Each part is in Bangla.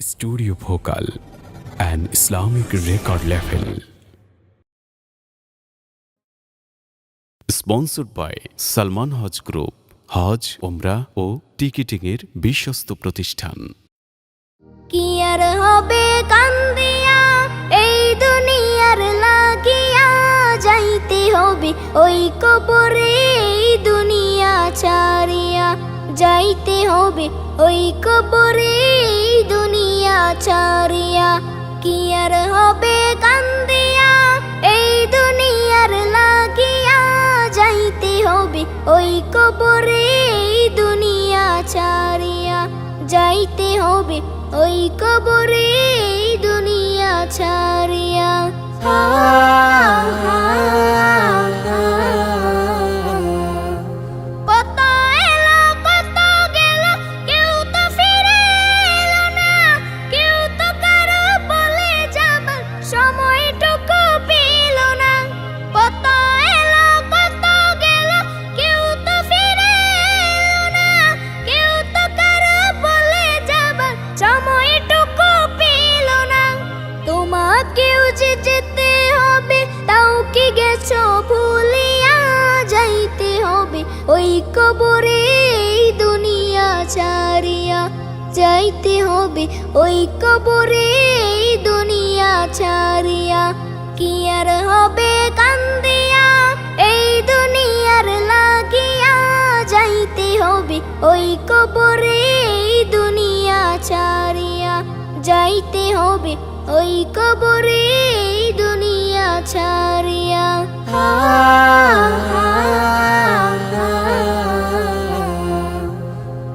Studio Vocal, an Islamic record label. Sponsored by Salman Haj Group, হজ, ওমরা ও টিকিটিংয়ের বিশ্বস্ত প্রতিষ্ঠান। কি আর হবে কান্দিয়া এই দুনিয়ার লাগিয়া, যাইতে হবে ওই কবরে এই দুনিয়া ছাড়িয়া, যাইতে হবে ওই কবরে এই দুনিয়া ছাড়িয়া। কি আর হবে কান্দিয়া এই দুনিয়ার লাগিয়া, যাইতে হবে ওই কবরে এই দুনিয়া ছাড়িয়া, যাইতে হবে ওই কবরে এই দুনিয়া ছাড়িয়া। কত এলো কত গেল, কেউ তো ফিরে এলো না, কেউ তো কারো বলে যাবার সময়টুকু পেল না। কত এলো কত গেল, কেউ তো ফিরে এলো না, কেউ তো কারো বলে যাবার সময়টুকু পেল না। তোমাকেও যে যেতে হবে, তাও কি গেছো ভুলিয়া, যাইতে হবে ওই কবরে এই দুনিয়া ছাড়িয়া, যাইতে হবে ওই কবরে এই দুনিয়া ছাড়িয়া। কি আর হবে কান্দিয়া এই দুনিয়ার লাগিয়া, যাইতে হবে ওই কবরে এই দুনিয়া ছাড়িয়া, যাইতে হবে ওই কবরে এই দুনিয়া ছাড়িয়া।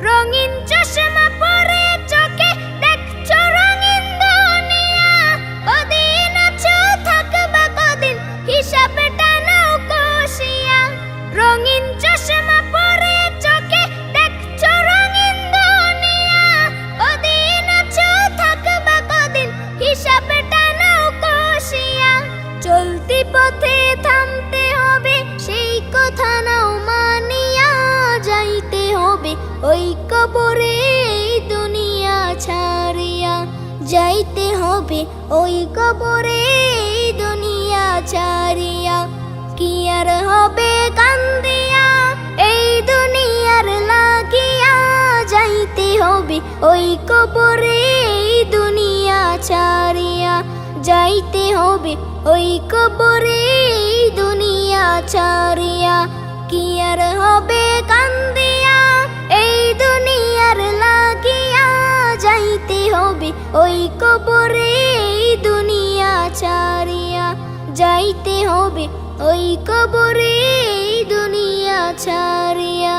রঙিন চশমা পরে চোখে দেখছো রঙিন দুনিয়া, কদিন আছো থাকবা কদিন হিসাবটা নাও কষিয়া। রঙিন চশমা পরে চোখে দেখছো রঙিন দুনিয়া, কদিন আছো থাকবা কদিন হিসাবটা নাও কষিয়া। চলতি পথে থামতে হবে সেই কথা নাও মানিয়া, যাইতে হবে ওই কবরে এই দুনিয়া ছাড়িয়া, যাইতে হবে ওই কবরে এই দুনিয়া ছাড়িয়া। কি আর হবে কান্দিয়া এই দুনিয়ার লাগিয়া, যাইতে হবে ওই কবরে এই দুনিয়া ছাড়িয়া, যাইতে হবে ওই কবরে এই দুনিয়া ছাড়িয়া। কি আর হবে কান্দিয়া এই দুনিয়ার লাগিয়া, যাইতে হবে ওই কবরে এই দুনিয়া ছাড়িয়া, যাইতে হবে ওই কবরে এই দুনিয়া ছাড়িয়া।